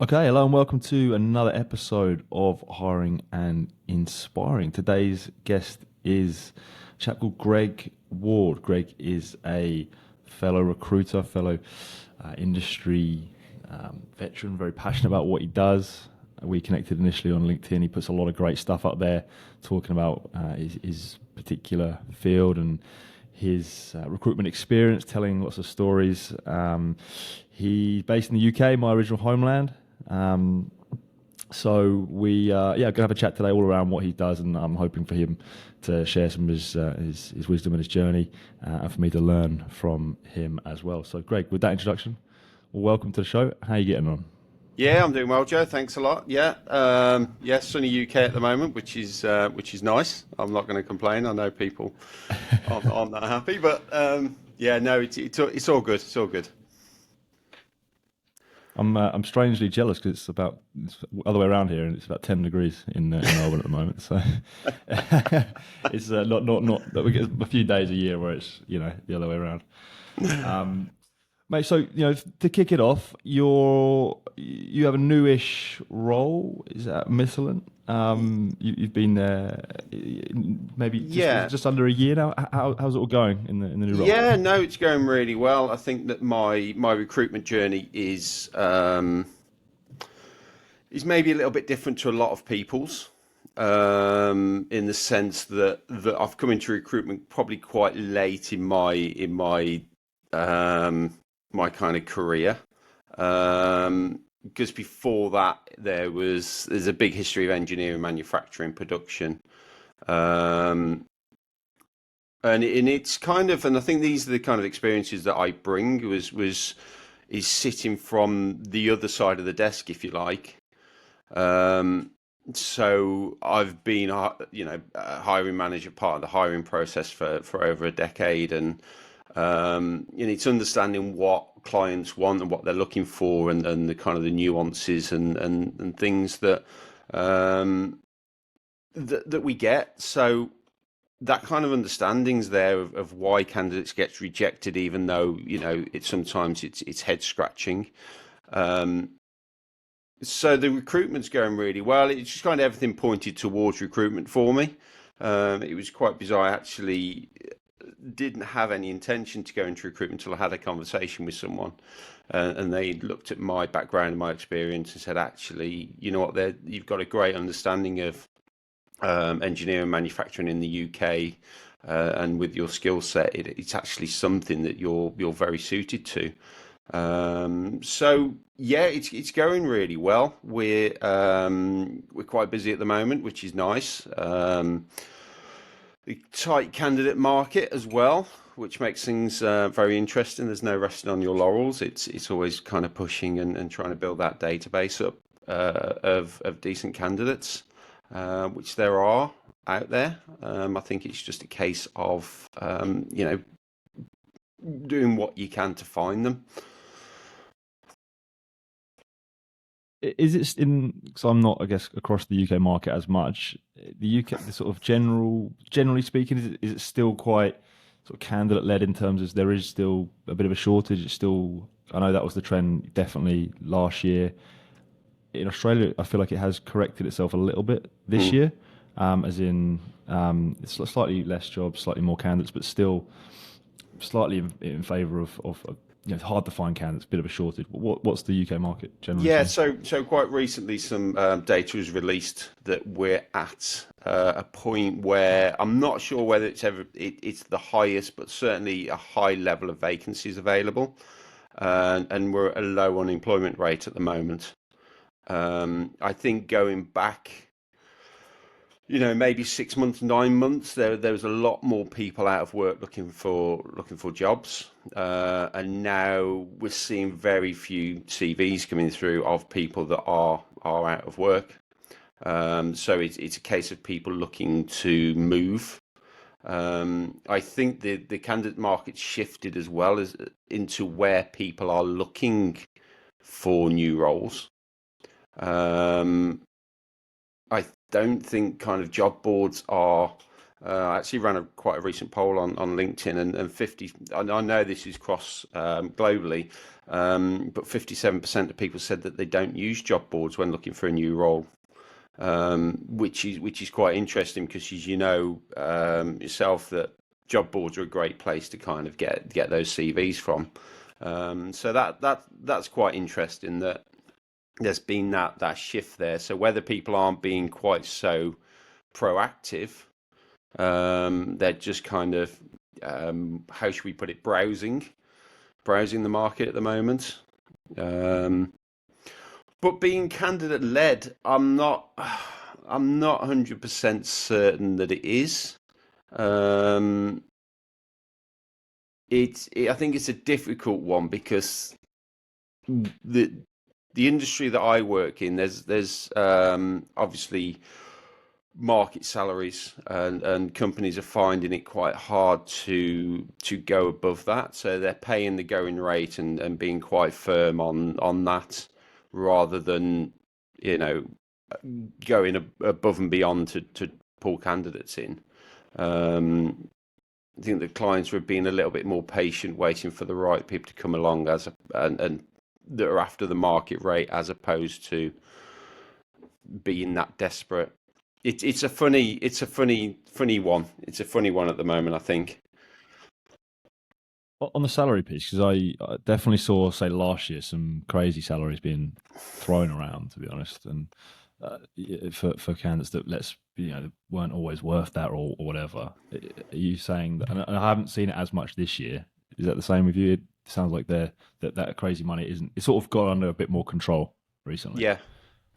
Okay, hello and welcome to another episode of Hiring and Inspiring. Today's guest is a chap called Greg Ward. Greg is a fellow recruiter, fellow industry veteran, very passionate about what he does. We connected initially on LinkedIn. He puts a lot of great stuff up there talking about his particular field and his recruitment experience, telling lots of stories. He's based in the UK, my original homeland. Um, so we gonna have a chat today all around what he does, and I'm hoping for him to share some of his wisdom and his journey, and for me to learn from him as well. So, Greg, with that introduction, welcome to the show. How are you getting on? Yeah, I'm doing well, Joe. Thanks a lot. Yeah, sunny UK at the moment, which is nice. I'm not going to complain. I know people aren't that happy, but yeah, no, it's all good. It's all good. I'm strangely jealous because it's the other way around here, and it's about 10 degrees in Melbourne at the moment. So it's not that we get a few days a year where it's the other way around. Mate, so to kick it off, you have a newish role. Is that Michelin? You've been there maybe Yeah, just under a year now. How's it all going in the new role? yeah, no, it's going really well. I think that my recruitment journey is maybe a little bit different to a lot of people's. In the sense that I've come into recruitment probably quite late in my kind of career. Because before that, there's a big history of engineering, manufacturing, production, um, and it's kind of, and I think these are the kind of experiences that I bring was is sitting from the other side of the desk, if you like. Um, so I've been, a hiring manager, part of the hiring process for over a decade, and it's understanding what clients want and what they're looking for, and the kind of the nuances and things um, that we get. So that kind of understanding's there of why candidates get rejected, even though it's sometimes it's head scratching. Um, so the recruitment's going really well. It's just kind of everything pointed towards recruitment for me. It was quite bizarre. I actually didn't have any intention to go into recruitment until I had a conversation with someone, and they looked at my background and my experience and said, "Actually, you know what? You've got a great understanding of engineering, manufacturing in the UK, and with your skill set, it's actually something that you're very suited to." So yeah, it's going really well. We're quite busy at the moment, which is nice. The tight candidate market as well, which makes things very interesting. There's no resting on your laurels. It's always kind of pushing and trying to build that database up of decent candidates, which there are out there. I think it's just a case of doing what you can to find them. Is it in? Because I'm not, I guess, across the UK market as much. The UK, the sort of generally speaking, is it still quite sort of candidate led in terms of there is still a bit of a shortage? It's still, I know that was the trend definitely last year. In Australia, I feel like it has corrected itself a little bit this Mm. year, as in it's slightly less jobs, slightly more candidates, but still slightly in favour of it's hard to find candidates, bit of a shortage. But what's the UK market generally Yeah, saying? so quite recently, some data was released that we're at a point where I'm not sure whether it's the highest, but certainly a high level of vacancies available, and we're at a low unemployment rate at the moment. I think going back, maybe 6 months, 9 months, there was a lot more people out of work looking for jobs, and now we're seeing very few CVs coming through of people that are out of work. So it's a case of people looking to move. I think the candidate market shifted as well as into where people are looking for new roles. Um, I don't think kind of job boards are I actually ran quite a recent poll on LinkedIn, and 50. I know this is cross globally, but 57% of people said that they don't use job boards when looking for a new role, which is quite interesting because, as you know yourself, that job boards are a great place to kind of get those CVs from. So that's quite interesting that there's been that shift there. So whether people aren't being quite so proactive, they're just kind of how should we put it, browsing the market at the moment. Um, but being candidate led, I'm not 100% certain that it is. Um, I think it's a difficult one because the the industry that I work in, there's obviously market salaries, and companies are finding it quite hard to go above that. So they're paying the going rate and being quite firm on that, rather than you know going above and beyond to pull candidates in. Um, I think the clients are being a little bit more patient, waiting for the right people to come along and that are after the market rate, as opposed to being that desperate. It's a funny one. It's a funny one at the moment, I think. On the salary piece, because I definitely saw, say, last year, some crazy salaries being thrown around, to be honest, and for candidates that weren't always worth that or whatever. Are you saying that? And I haven't seen it as much this year. Is that the same with you? It sounds like that crazy money isn't. It's sort of got under a bit more control recently. Yeah,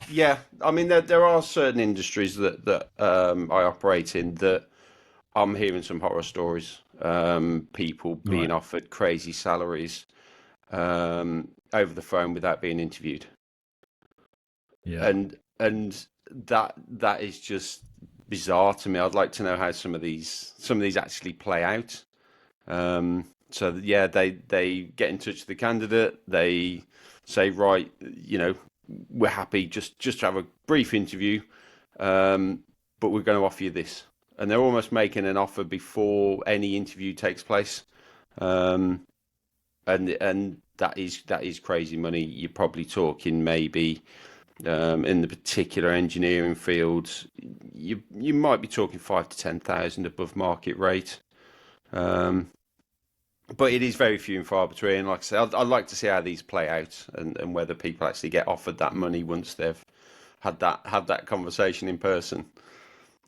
yeah. I mean, there are certain industries that I operate in that I'm hearing some horror stories. People being Right. offered crazy salaries over the phone without being interviewed, Yeah. and that is just bizarre to me. I'd like to know how some of these actually play out. So yeah, they get in touch with the candidate. They say, right, we're happy just to have a brief interview, but we're going to offer you this, and they're almost making an offer before any interview takes place. Um, and that is crazy money. You're probably talking maybe in the particular engineering fields, you might be talking 5 to 10,000 above market rate. Um, but it is very few and far between. Like I said, I'd like to see how these play out, and whether people actually get offered that money once they've had that conversation in person,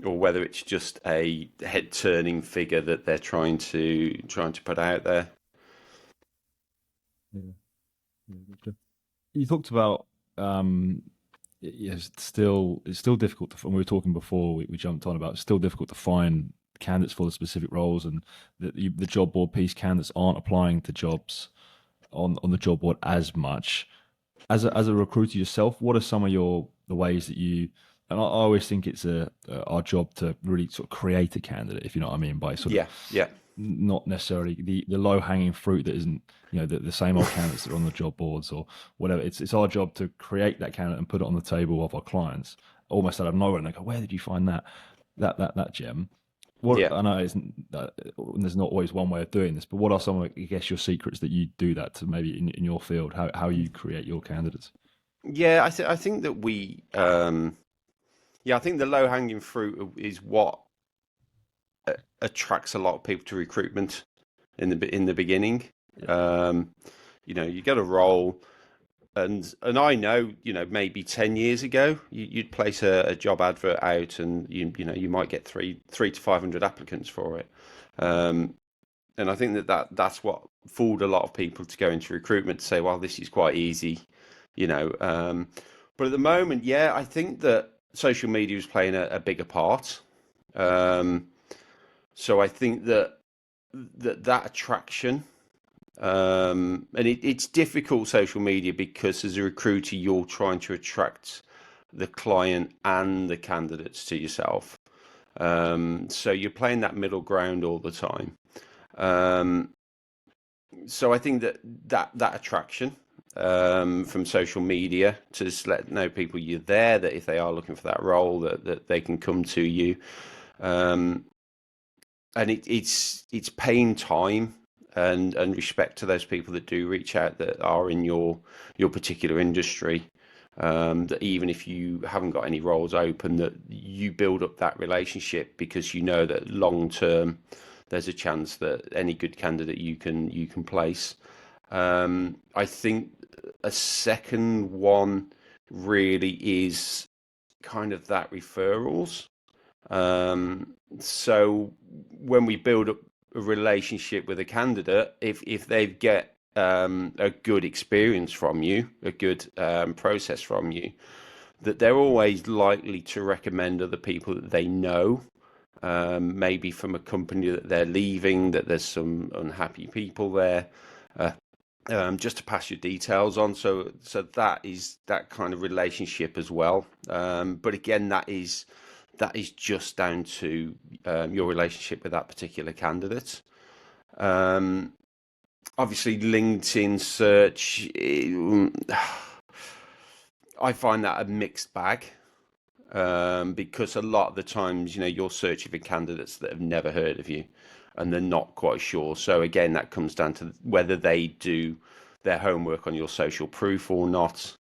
or whether it's just a head turning figure that they're trying to put out there. Yeah. Yeah, gotcha. You talked about yes, it's still difficult to. And we were talking before we jumped on about it's still difficult to find candidates for the specific roles, and the job board piece, candidates aren't applying to jobs on the job board as much. As a recruiter yourself, what are some of the ways that you? And I always think it's our job to really sort of create a candidate, if you know what I mean, by sort of Yeah, yeah, not necessarily the low hanging fruit that isn't the same old candidates that are on the job boards or whatever. It's our job to create that candidate and put it on the table of our clients almost out of nowhere, and they go, "Where did you find that gem?" What yeah. I know isn't there's not always one way of doing this, but what are some of, I guess, your secrets that you do that to maybe in your field, how you create your candidates? Yeah, I think that yeah, I think the low hanging fruit is what attracts a lot of people to recruitment in the beginning. Yeah. Um, you get a role, and I know, maybe 10 years ago, you'd place a job advert out, and you might get three to 500 applicants for it. Um, and I think that's what fooled a lot of people to go into recruitment, to say, well, this is quite easy, you know. But at the moment, yeah, I think that social media is playing a bigger part. Um, so I think that attraction, and it's difficult, social media, because as a recruiter, you're trying to attract the client and the candidates to yourself. So you're playing that middle ground all the time. Um, so I think that attraction from social media, to just let know people you're there, that if they are looking for that role, that they can come to you. and it's paying time and respect to those people that do reach out that are in your particular industry. That even if you haven't got any roles open, that you build up that relationship because you know that long term there's a chance that any good candidate you can place. I think a second one really is kind of that referrals. So when we build up a relationship with a candidate, if they get a good experience from you, a good process from you, that they're always likely to recommend other people that they know, maybe from a company that they're leaving, that there's some unhappy people there, uh, just to pass your details on. So that is that kind of relationship as well. But again, that is just down to your relationship with that particular candidate. Um, Obviously, LinkedIn search, I find that a mixed bag. Because a lot of the times, you're searching for candidates that have never heard of you and they're not quite sure. So again, that comes down to whether they do their homework on your social proof or not.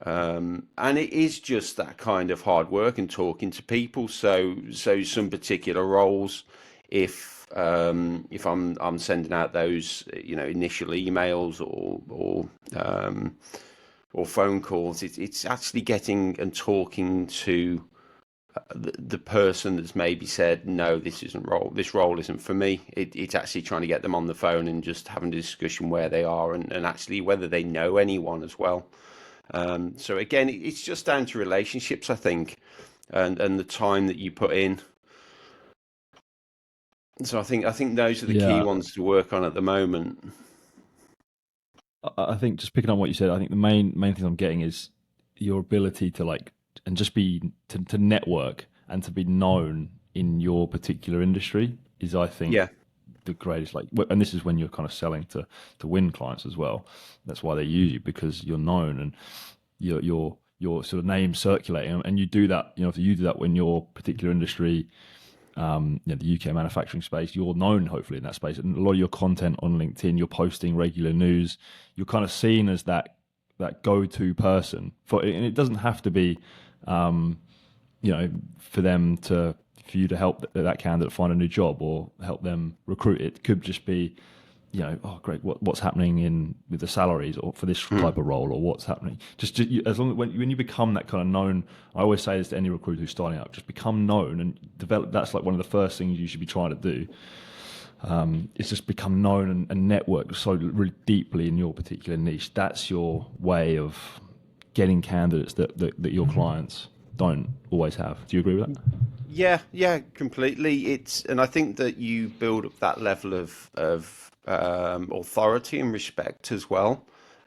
And it is just that kind of hard work and talking to people. So some particular roles, if I'm sending out those initial emails or phone calls, it's actually getting and talking to the person that's maybe said no, this role isn't for me. It's actually trying to get them on the phone and just having a discussion where they are and actually whether they know anyone as well. So again, it's just down to relationships, I think, and the time that you put in. So I think those are the key Yeah, ones to work on at the moment. I think just picking on what you said, I think the main thing I'm getting is your ability to like and just be to network and to be known in your particular industry is, I think, Yeah, the greatest. Like, and this is when you're kind of selling to win clients as well. That's why they use you, because you're known and your sort of name circulating, and you do that. If you do that when your particular industry, the UK manufacturing space, you're known hopefully in that space, and a lot of your content on LinkedIn, you're posting regular news, you're kind of seen as that go-to person for, and it doesn't have to be, um, for for you to help that candidate find a new job or help them recruit. It could just be, oh great, what's happening in with the salaries or for this mm, type of role, or what's happening. Just as long as when you become that kind of known, I always say this to any recruiter who's starting out: just become known and develop. That's like one of the first things you should be trying to do. Is just become known and network so really deeply in your particular niche. That's your way of getting candidates that your clients don't always have. Do you agree with that? yeah, yeah, completely. And I think that you build up that level of authority and respect as well.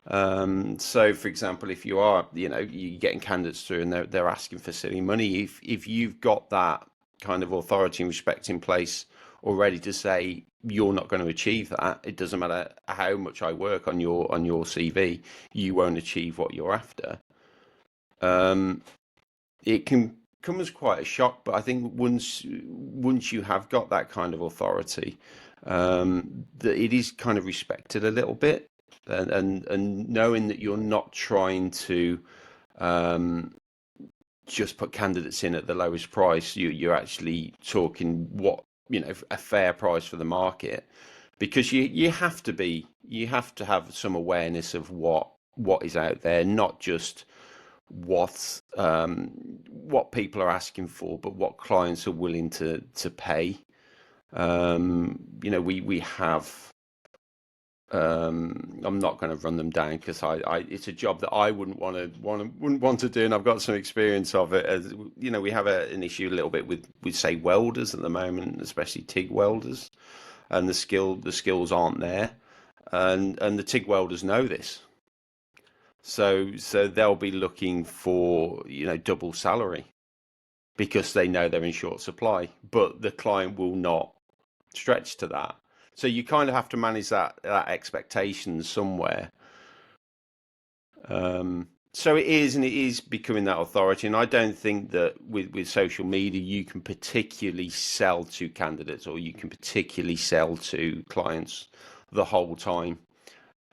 So, for example, if you are, you're getting candidates through and they're asking for silly money, if you've got that kind of authority and respect in place already to say you're not going to achieve that, it doesn't matter how much I work on your CV, you won't achieve what you're after. Um, it can come as quite a shock, but I think once you have got that kind of authority, that it is kind of respected a little bit, and knowing that you're not trying to um, just put candidates in at the lowest price, you're actually talking what a fair price for the market, because you have to have some awareness of what is out there, not just what people are asking for, but what clients are willing to pay. We have. I'm not going to run them down because it's a job that I wouldn't want to do, and I've got some experience of it. As we have an issue a little bit with say welders at the moment, especially TIG welders, and the skills aren't there, and the TIG welders know this. So they'll be looking for, double salary because they know they're in short supply, but the client will not stretch to that. So you kind of have to manage that expectation somewhere. So it is, and it is becoming that authority. And I don't think that with social media you can particularly sell to candidates or you can particularly sell to clients the whole time.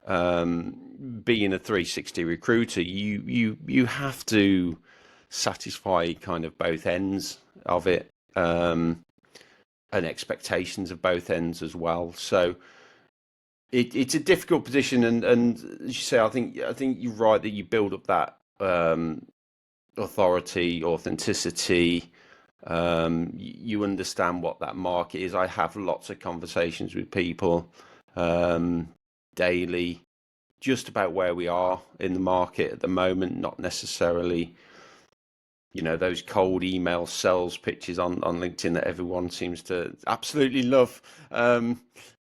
Being a 360 recruiter, you have to satisfy kind of both ends of it, and expectations of both ends as well. So it's a difficult position, and as you say, I think you're right that you build up that authority, authenticity. You understand what that market is. I have lots of conversations with people um, daily, just about where we are in the market at the moment, not necessarily, those cold email sales pitches on LinkedIn that everyone seems to absolutely love.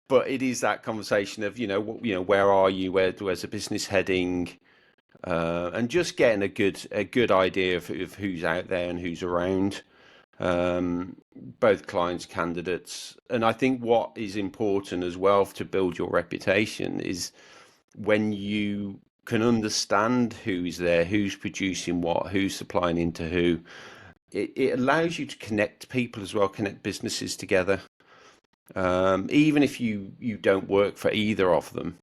But it is that conversation of, where are you? Where's the business heading? And just getting a good idea of who's out there and who's around, both clients, candidates. And I think what is important as well to build your reputation is when you can understand who's there, who's producing what, who's supplying into who. It allows you to connect people as well, connect businesses together. Even if you don't work for either of them,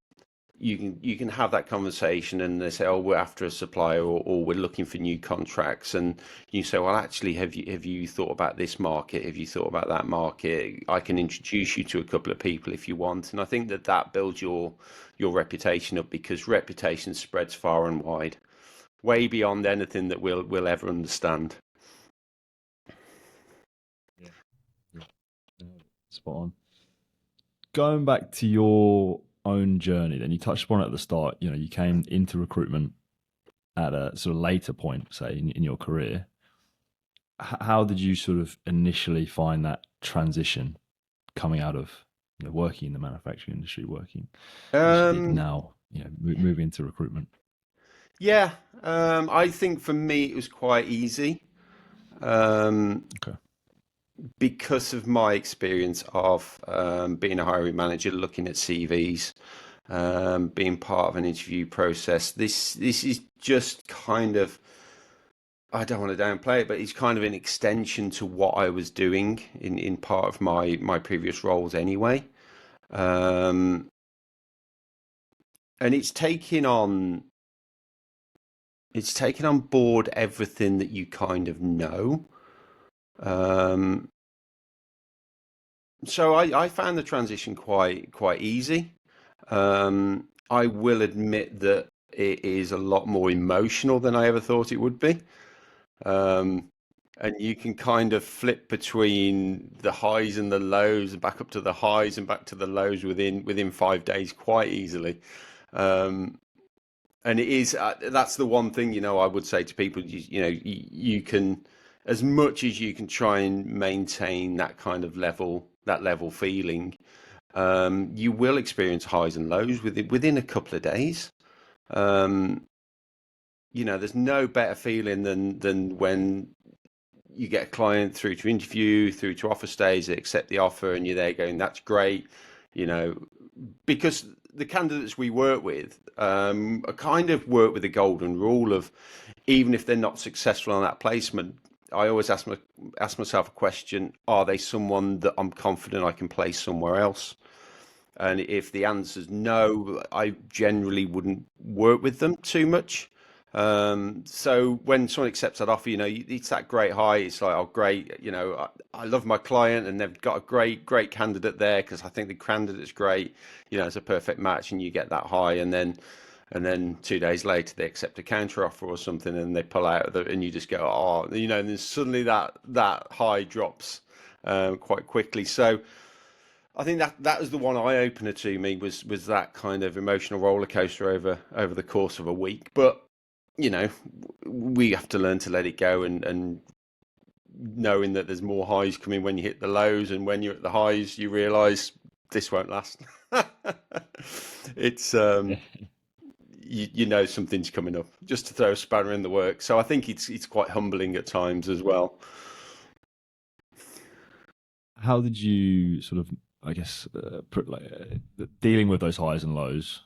you can have that conversation, and they say, "Oh, we're after a supplier, or we're looking for new contracts," and you say, "Well, actually, have you thought about this market? Have you thought about that market? I can introduce you to a couple of people if you want." And I think that builds your reputation up, because reputation spreads far and wide, way beyond anything that we'll ever understand. Yeah. Yeah. No, spot on. Going back to your own journey, then you touched upon it at the start. You came into recruitment at a sort of later point, say in your career. How did you sort of initially find that transition coming out of working in the manufacturing industry, working as you did Um, now, moving into recruitment? yeah, I think for me it was quite easy. Um, Okay. because of my experience of being a hiring manager, looking at CVs, being part of an interview process. This is just kind of, I don't want to downplay it, but it's kind of an extension to what I was doing in part of my previous roles anyway. Um, and it's taken on board everything that you kind of know. Um, so I found the transition quite easy. I will admit that it is a lot more emotional than I ever thought it would be. Um, and you can kind of flip between the highs and the lows, and back up to the highs and back to the lows within 5 days quite easily. Um, and it is that's the one thing, I would say to people. You can, as much as you can, try and maintain that kind of level feeling. You will experience highs and lows within a couple of days. Um, there's no better feeling than when you get a client through to interview, through to offer stage, they accept the offer, and you're there going, "That's great," you know, because the candidates we work with are kind of work with the golden rule of, even if they're not successful on that placement, I always ask myself a question: are they someone that I'm confident I can place somewhere else? And if the answer's no, I generally wouldn't work with them too much. So when someone accepts that offer, it's that great high. It's like, oh, great. I love my client, and they've got a great candidate there, because I think the candidate's great. It's a perfect match, and you get that high. And then 2 days later, they accept a counter offer or something, and they pull out of it, and you just go, oh, and then suddenly that high drops quite quickly. So I think that was the one eye opener to me, was that kind of emotional roller coaster over the course of a week. But you know, we have to learn to let it go, and knowing that there's more highs coming when you hit the lows, and when you're at the highs, you realise this won't last. It's Yeah. something's coming up, just to throw a spanner in the works. So I think it's quite humbling at times as well. How did you sort of, I guess, dealing with those highs and lows?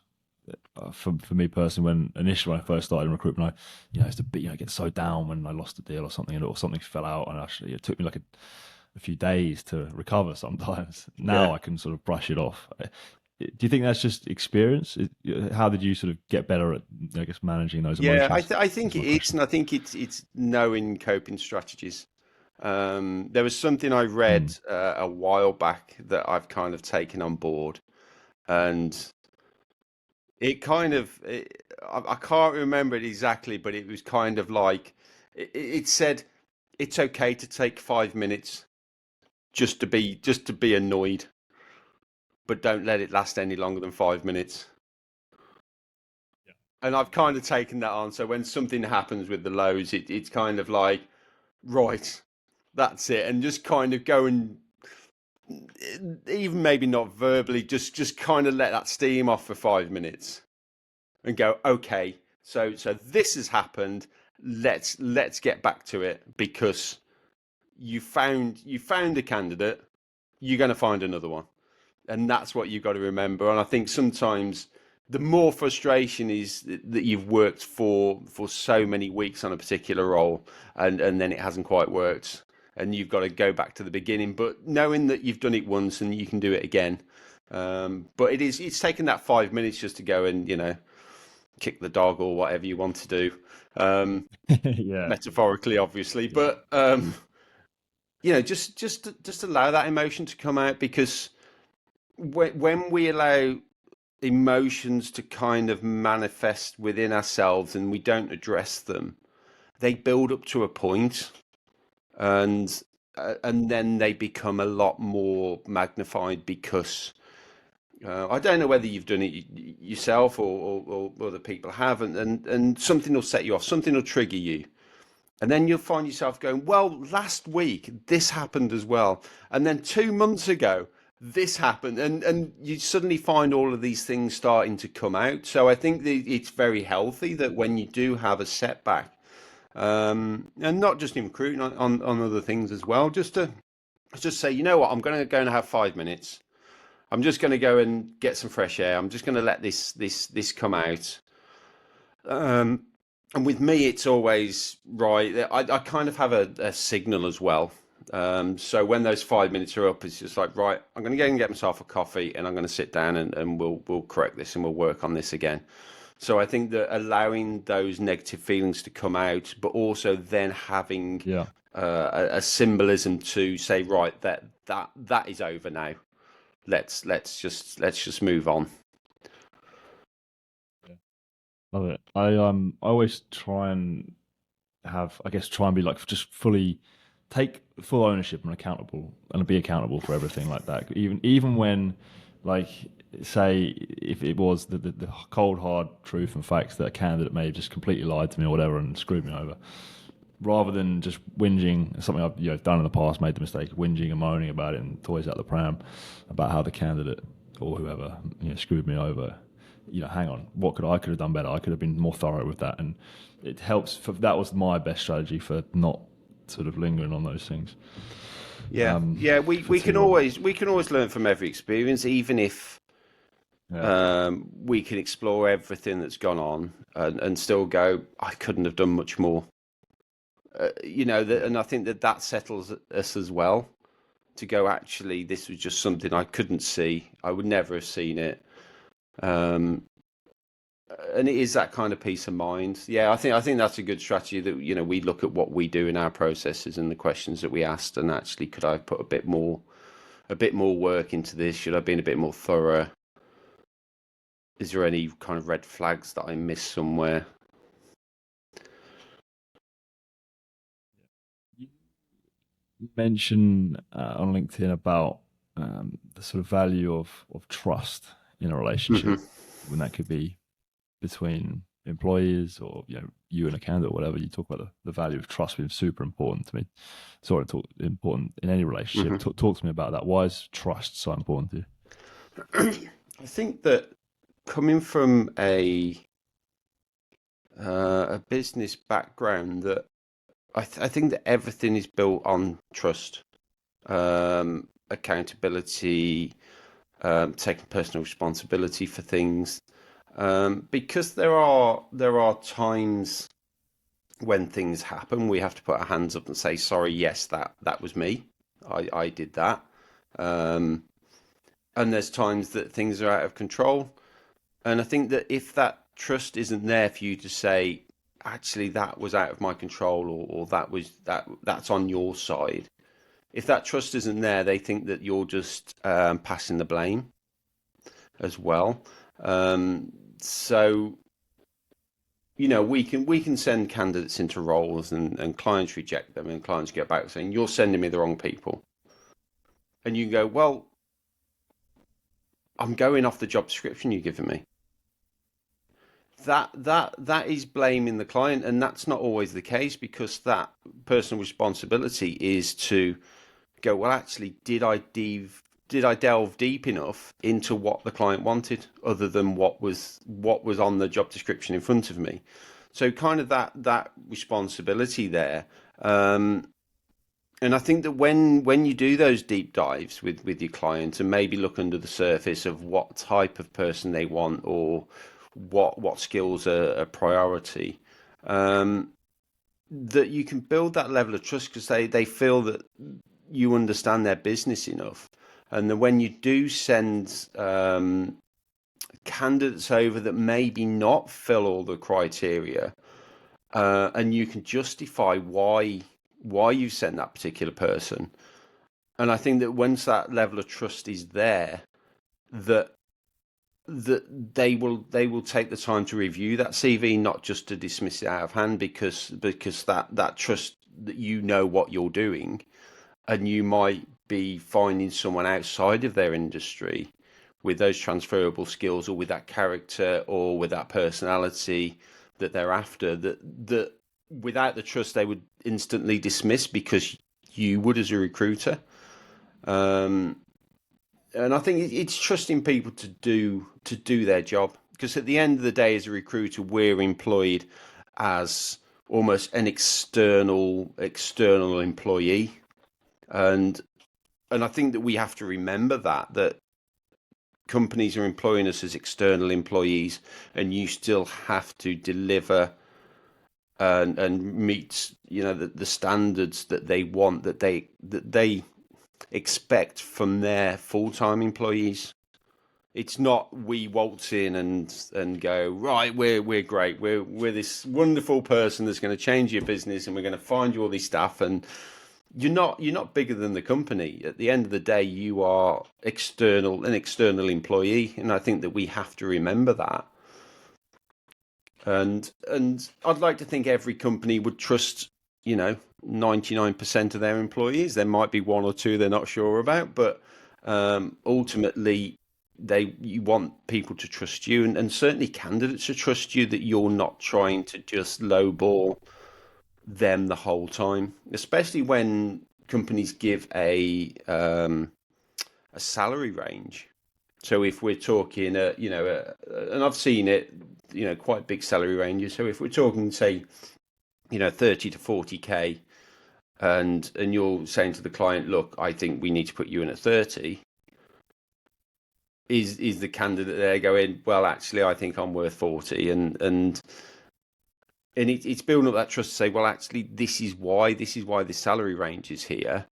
for me personally, when initially when I first started in recruitment, I used to be, get so down when I lost a deal or something, or something fell out, and actually it took me like a few days to recover. Sometimes now Yeah. I can sort of brush it off. Do you think that's just experience? How did you sort of get better at, I guess, managing those Yeah, emotions? I Is think my it is, question. and I think it's knowing coping strategies. There was something I Hmm. read a while back that I've kind of taken on board, and it kind of I can't remember it exactly, but it was kind of like it said it's okay to take 5 minutes just to be annoyed, but don't let it last any longer than 5 minutes. And I've kind of taken that on. So when something happens with the lows, it's kind of like, right, that's it, and just kind of go and even maybe not verbally, just kind of let that steam off for 5 minutes and go, okay, so this has happened. Let's get back to it because you found a candidate, you're going to find another one, and that's what you've got to remember. And I think sometimes the more frustration is that you've worked for so many weeks on a particular role, and then it hasn't quite worked, and you've got to go back to the beginning. But knowing that you've done it once and you can do it again. But it's taken that 5 minutes just to go and kick the dog or whatever you want to do, Yeah, metaphorically, obviously. yeah, But just allow that emotion to come out, because when we allow emotions to kind of manifest within ourselves and we don't address them, they build up to a point, and then they become a lot more magnified because I don't know whether you've done it yourself or other people have, and something will set you off, something will trigger you. And then you'll find yourself going, well, last week this happened as well. And then 2 months ago, this happened. And you suddenly find all of these things starting to come out. So I think that it's very healthy that when you do have a setback, and not just in recruiting, on other things as well, just say, you know what, I'm going to go and have 5 minutes. I'm just going to go and get some fresh air. I'm just going to let this come out. Um, and with me, it's always right. I kind of have a signal as well. So when those 5 minutes are up, it's just like, right, I'm going to go and get myself a coffee, and I'm going to sit down, and we'll correct this and we'll work on this again. So I think that allowing those negative feelings to come out, but also then having yeah. a symbolism to say, right, that is over now. Let's just move on. Yeah. Love it. I always try and try and be like just fully take full ownership and accountable and be accountable for everything like that. Even when, like, say if it was the cold hard truth and facts that a candidate may have just completely lied to me or whatever and screwed me over, rather than just whinging, something I've done in the past, made the mistake of whinging and moaning about it and toys out the pram about how the candidate or whoever screwed me over. Hang on, I could have done better. I could have been more thorough with that, and it helps. That was my best strategy for not sort of lingering on those things Yeah, yeah. We, for we too can long. always we can always learn from every experience, even if Yeah, we can explore everything that's gone on and still go, I couldn't have done much more. yeah, And I think that settles us as well, to go, actually, this was just something I couldn't see. I would never have seen it. Um, and it is that kind of peace of mind. Yeah, I think that's a good strategy, that we look at what we do in our processes and the questions that we asked, and actually, could I put a bit more work into this? Should I have been a bit more thorough? Is there any kind of red flags that I missed somewhere? you mention on LinkedIn about the sort of value of trust in a relationship, Hmm. when that could be between employees or you and a candidate or whatever. You talk about the value of trust being super important to me. Sort of important in any relationship. Hmm. Talk to me about that. Why is trust so important to you? I think that coming from a business background, that I think that everything is built on trust, accountability, taking personal responsibility for things. Because there are times when things happen, we have to put our hands up and say, sorry, yes, that was me. I did that. Um, and there's times that things are out of control. And I think that if that trust isn't there for you to say, actually, that was out of my control, or that's on your side. If that trust isn't there, they think that you're just passing the blame as well. Um, so we can send candidates into roles, and clients reject them, and clients get back saying, you're sending me the wrong people. And you go, well, I'm going off the job description you've given me. That is blaming the client, and that's not always the case, because that personal responsibility is to go, well, actually, did I delve deep enough into what the client wanted, other than what was on the job description in front of me? So kind of that responsibility there. And I think that when you do those deep dives with your client, and maybe look under the surface of what type of person they want, or what skills are a priority, that you can build that level of trust, because they feel that you understand their business enough. And then when you do send candidates over that maybe not fill all the criteria, and you can justify why you sent that particular person. And I think that once that level of trust is there, that they will take the time to review that CV, not just to dismiss it out of hand, because that trust, that what you're doing, and you might be finding someone outside of their industry with those transferable skills, or with that character, or with that personality that they're after, that without the trust they would instantly dismiss, because you would as a recruiter. Um, and I think it's trusting people to do their job, because at the end of the day, as a recruiter, we're employed as almost an external employee. And and I think that we have to remember that companies are employing us as external employees, and you still have to deliver and meet the standards that they want, that they expect from their full-time employees. It's not, we waltz in and go, right, we're great, we're this wonderful person that's going to change your business, and we're going to find you all these staff. And you're not bigger than the company. At the end of the day, you are an external employee, and I think that we have to remember that. And I'd like to think every company would trust, 99% of their employees. There might be one or two they're not sure about, but ultimately, you want people to trust you, and certainly candidates to trust you, that you're not trying to just lowball them the whole time, especially when companies give a salary range. So if we're talking, and I've seen it, quite big salary ranges. So if we're talking, say, 30 to 40K, and you're saying to the client, look, I think we need to put you in at 30, is the candidate there going, well, actually, I think I'm worth 40, and it's building up that trust to say, well, actually, this is why this salary range is here,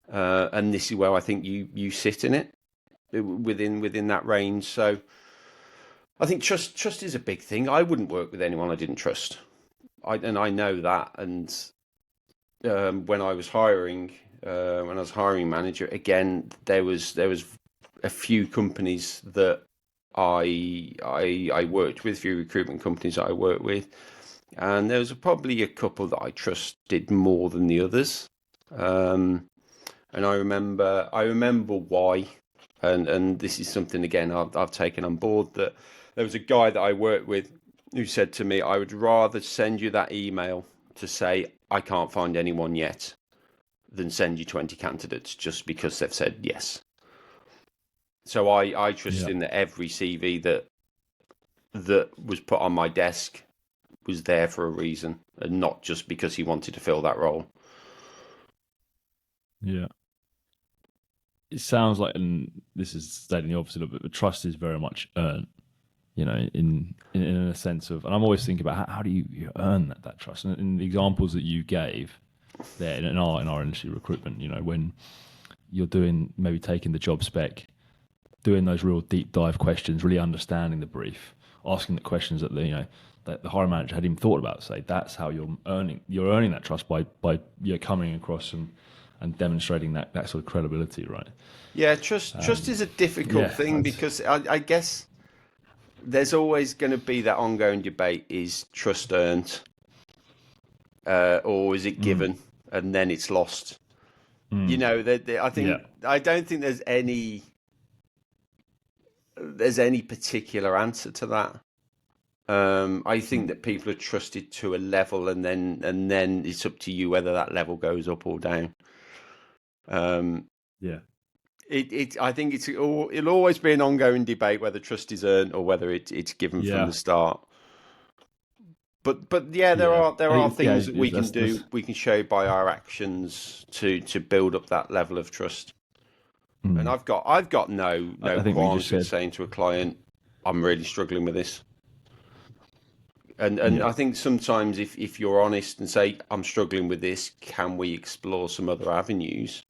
and this is where I think you sit in it, within that range. So I think trust is a big thing. I wouldn't work with anyone I didn't trust. I know that. And when I was hiring manager, again, there was a few companies that I worked with, few recruitment companies that I worked with, and there was probably a couple that I trusted more than the others. Um, and I remember why, and this is something, again, I've taken on board, that there was a guy that I worked with who said to me, I would rather send you that email to say I can't find anyone yet, than send you 20 candidates just because they've said yes. So I trust Yeah. in that every CV that was put on my desk was there for a reason, and not just because he wanted to fill that role. Yeah. It sounds like, and this is stating the obvious a little bit, but trust is very much earned. in a sense of, and I'm always thinking about how do you earn that trust. And in the examples that you gave there in our industry, recruitment, when you're doing maybe taking the job spec, doing those real deep dive questions, really understanding the brief, asking the questions that that the hiring manager hadn't even thought about. Say that's how you're earning that trust by coming across and demonstrating that sort of credibility, right? Yeah, trust is a difficult Yeah, thing because I guess there's always going to be that ongoing debate: is trust earned, or is it given and then it's lost? yeah, I don't think there's any particular answer to that. I think that people are trusted to a level, and then it's up to you whether that level goes up or down. Um, yeah, I think it'll always be an ongoing debate whether trust is earned or whether it's given from the yeah, start. But yeah, there yeah. are there I are think things that we can that's do. We can show by our actions to build up that level of trust. And I've got no I think what you qualms just with said. saying to a client, I'm really struggling with this. And Yeah, I think sometimes if you're honest and say, I'm struggling with this, can we explore some other avenues?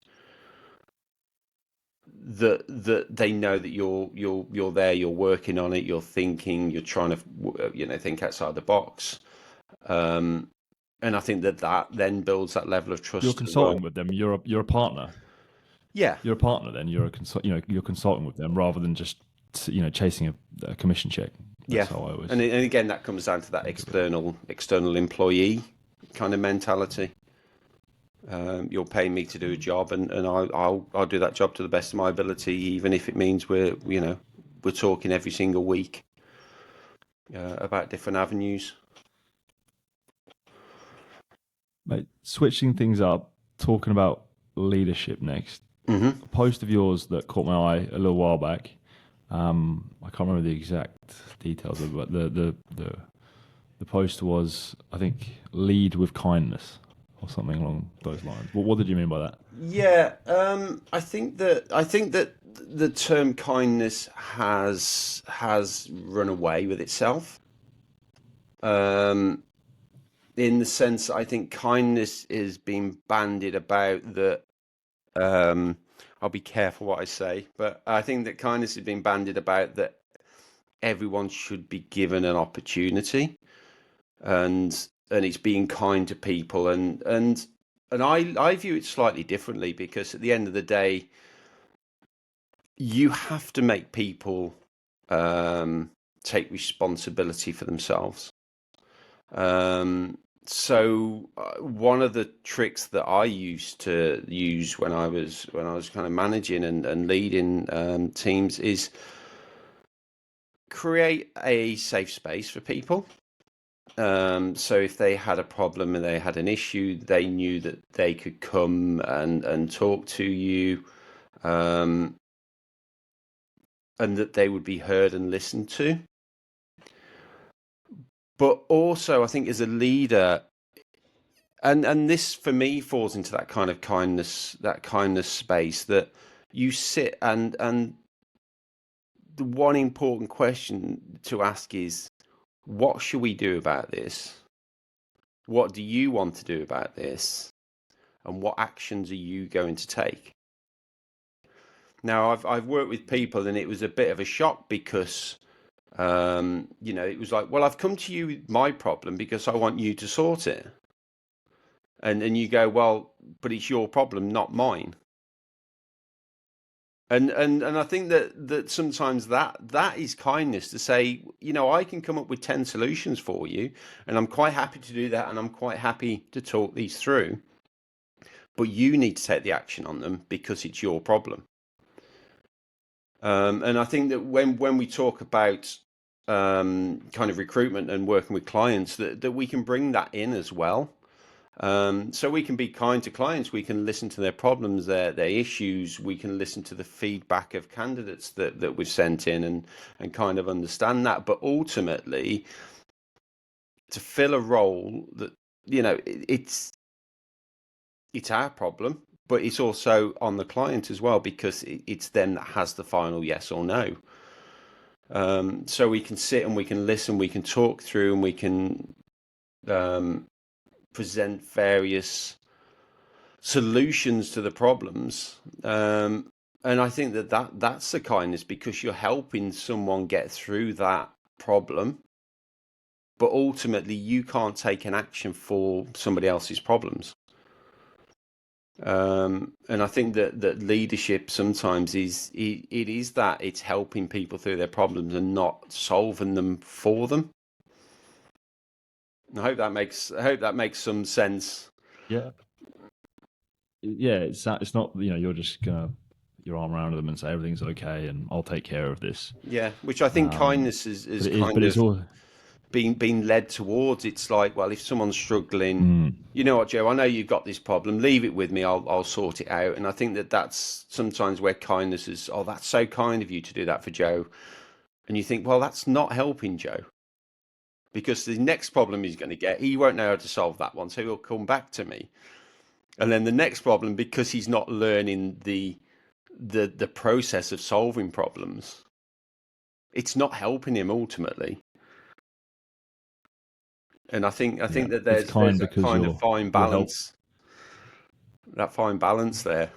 That they know that you're there, you're working on it, you're thinking, you're trying to think outside the box. Um, and I think that then builds that level of you're trust as well. consulting with them. You're a partner. Yeah, You're a partner. Then you're consulting with them rather than just chasing a commission check. yeah. That's how I And always and again, that comes down to that think of it. external employee kind of mentality. You're paying me to do a job, and I'll do that job to the best of my ability, even if it means we're talking every single week about different avenues. Mate, switching things up, talking about leadership next. Hmm. A post of yours that caught my eye a little while back. I can't remember the exact details of it, but the post was, I think, lead with kindness or something along those lines. What did you mean by that? Yeah, I think that the term kindness has run away with itself. Um, in the sense, I think kindness is being bandied about that. Um, I'll be careful what I say, but I think that kindness is being bandied about that everyone should be given an opportunity, and it's being kind to people, and I view it slightly differently because at the end of the day, you have to make people um, take responsibility for themselves. Um, so one of the tricks that I used to use when I was kind of managing and leading teams is create a safe space for people. So if they had a problem and they had an issue, they knew that they could come and talk to you, um, and that they would be heard and listened to. But also, I think as a leader, and this for me falls into that kindness space that you sit and the one important question to ask is, what should we do about this? What do you want to do about this? And what actions are you going to take? Now, I've worked with people, and it was a bit of a shock because it was like, well, I've come to you with my problem because I want you to sort it, and you go, well, but it's your problem, not mine. And I think that sometimes that is kindness to say, I can come up with 10 solutions for you, and I'm quite happy to do that, and I'm quite happy to talk these through, but you need to take the action on them because it's your problem. And I think that when we talk about kind of recruitment and working with clients, that we can bring that in as well. So we can be kind to clients. We can listen to their problems, their issues. We can listen to the feedback of candidates that we've sent in, and kind of understand that. But ultimately, to fill a role that it's our problem, but it's also on the client as well because it's them that has the final yes or no. So we can sit and we can listen, we can talk through, and we can um, present various solutions to the problems. And I think that's the kindness, because you're helping someone get through that problem, but ultimately you can't take an action for somebody else's problems. And I think that leadership sometimes it is that it's helping people through their problems and not solving them for them. I hope that makes some sense. Yeah, yeah. It's not, you're just gonna put your arm around them and say everything's okay and I'll take care of this. Yeah, which I think Um, kindness is but it is, but kind it's of all. being led towards. It's like, well, if someone's struggling, Mm, you know what, Joe, I know you've got this problem. Leave it with me. I'll sort it out. And I think that's sometimes where kindness is. Oh, that's so kind of you to do that for Joe. And you think, well, that's not helping Joe, because the next problem he's going to get, he won't know how to solve that one, so he'll come back to me. And then the next problem, because he's not learning the process of solving problems, it's not helping him ultimately. And I yeah, think that it's there's kind that because kind of fine you're help. balance, that fine balance there.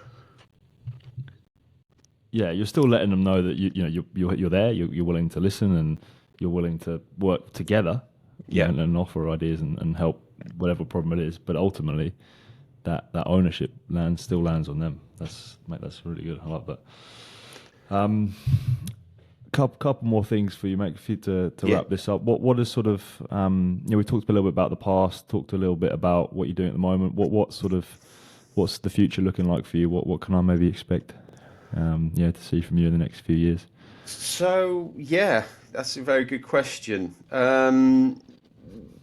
Yeah, you're still letting them know that you're there. You're willing to listen and you're willing to work together. Yeah. And offer ideas and help whatever problem it is. But ultimately, that ownership still lands on them. That's really good. I like that. Um, couple more things for you, mate, for you to Yeah. wrap this up. What is sort of we talked a little bit about the past, talked a little bit about what you're doing at the moment. What's the future looking like for you? What can I maybe expect to see from you in the next few years? So yeah, that's a very good question.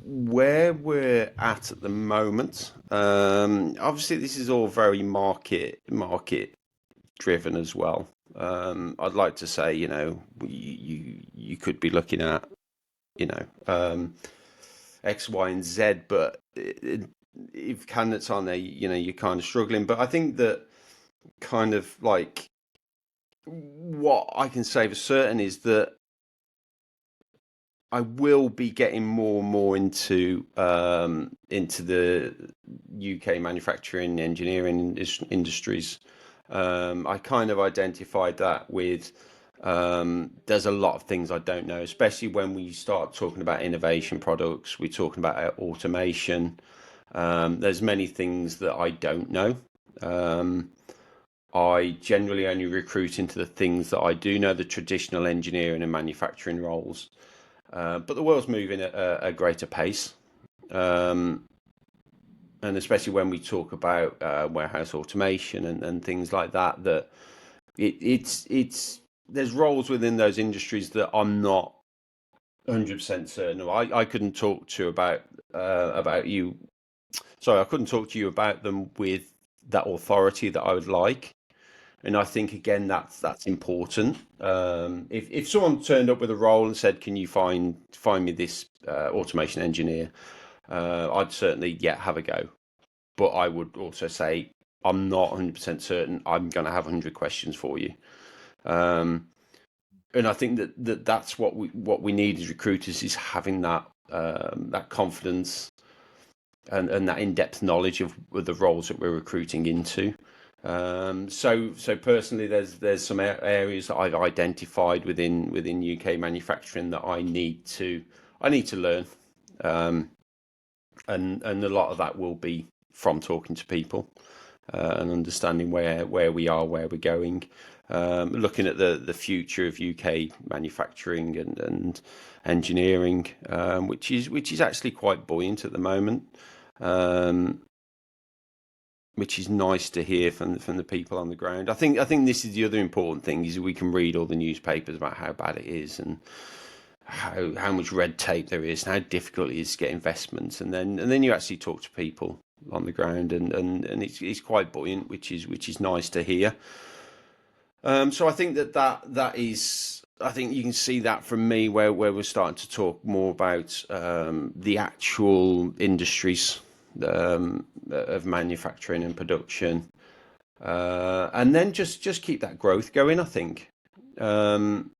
Where we're at the moment, obviously this is all very market driven as well. I'd like to say, you could be looking at, you know, X, Y, and Z, but if candidates on there, you're kind of struggling. But I think that kind of like what I can say for certain is that I will be getting more and more into the UK manufacturing engineering industries. I kind of identified that with there's a lot of things I don't know, especially when we start talking about innovation products. We're talking about automation. There's many things that I don't know. Um, I generally only recruit into the things that I do know, the traditional engineering and manufacturing roles. But the world's moving at a greater pace, um, and especially when we talk about warehouse automation and things like that. That it's there's roles within those industries that I'm not 100% certain of. I couldn't talk to you about you. Sorry, I couldn't talk to you about them with that authority that I would like. And I think again that's important. If someone turned up with a role and said, "Can you find me this automation engineer?" I'd certainly have a go. But I would also say I'm not 100% certain. I'm going to have 100 questions for you. Um, and I think that's what we need as recruiters, is having that confidence and that in-depth knowledge of the roles that we're recruiting into. So personally, there's some areas that I've identified within UK manufacturing that I need to learn, um, and a lot of that will be from talking to people and understanding where we are, where we're going, looking at the future of UK manufacturing and engineering, which is actually quite buoyant at the moment. Um, which is nice to hear from the people on the ground. I think this is the other important thing, is we can read all the newspapers about how bad it is and how much red tape there is and how difficult it is to get investments, and then you actually talk to people on the ground, and it's quite buoyant, which is nice to hear. So I think that is. I think you can see that from me, where we're starting to talk more about the actual industries of manufacturing and production, and then just keep that growth going. I think um,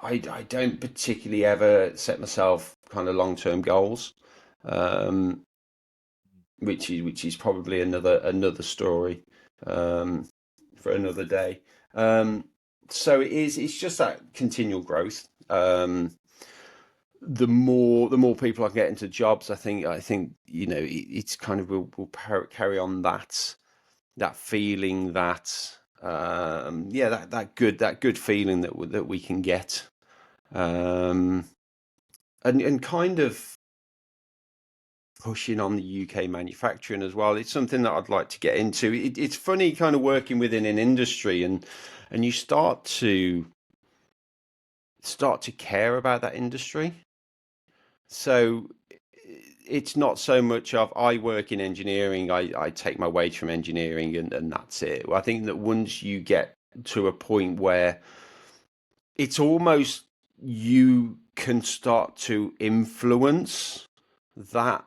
I don't particularly ever set myself kind of long-term goals, um, which is probably another story, um, for another day. Um, so it's just that continual growth. The more people I can get into jobs, I think it's kind of will carry on that feeling that yeah, that good feeling that we can get, um, and kind of pushing on the UK manufacturing as well. It's something that I'd like to get into. It's funny kind of working within an industry, and you start to care about that industry. So it's not so much of I work in engineering, I take my wage from engineering, and that's it. I think that once you get to a point where it's almost you can start to influence that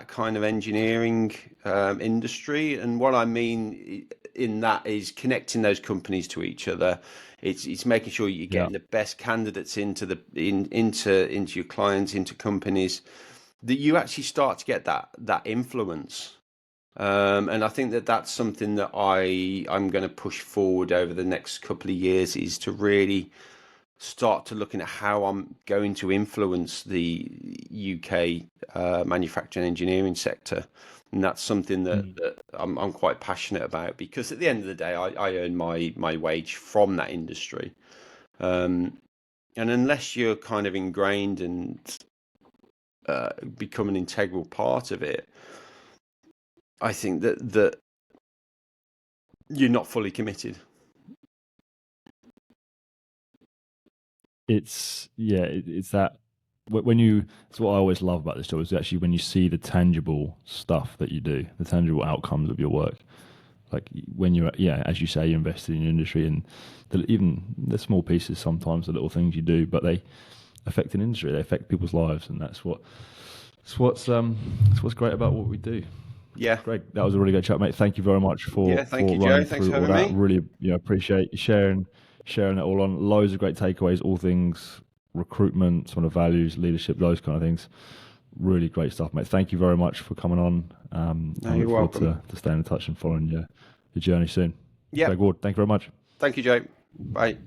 kind of engineering industry. And what I mean in that is connecting those companies to each other. It's making sure you're Yeah. getting the best candidates into your clients, into companies, that you actually start to get that influence. And I think that that's something that I'm going to push forward over the next couple of years, is to really start to looking at how I'm going to influence the UK manufacturing engineering sector. And that's something that I'm quite passionate about, because at the end of the day, I earn my wage from that industry. Um, and unless you're kind of ingrained and become an integral part of it, I think that you're not fully committed. It's that when you. It's what I always love about this job is actually when you see the tangible stuff that you do, the tangible outcomes of your work. Like when you're, yeah, as you say, you're invested in your industry, and even the small pieces, sometimes the little things you do, but they affect an industry, they affect people's lives, and that's what's great about what we do. Yeah. Greg, that was a really good chat, mate. Thank you very much Yeah. for Thank you, Joe. running Thanks through for all having that. me. Really, appreciate you sharing that all on. Loads of great takeaways, all things recruitment, sort of values, leadership, those kind of things. Really great stuff, mate. Thank you very much for coming on. No, I you're look forward welcome. to staying in touch and following your journey soon. Yep. Greg Ward, thank you very much. Thank you, Joe. Bye.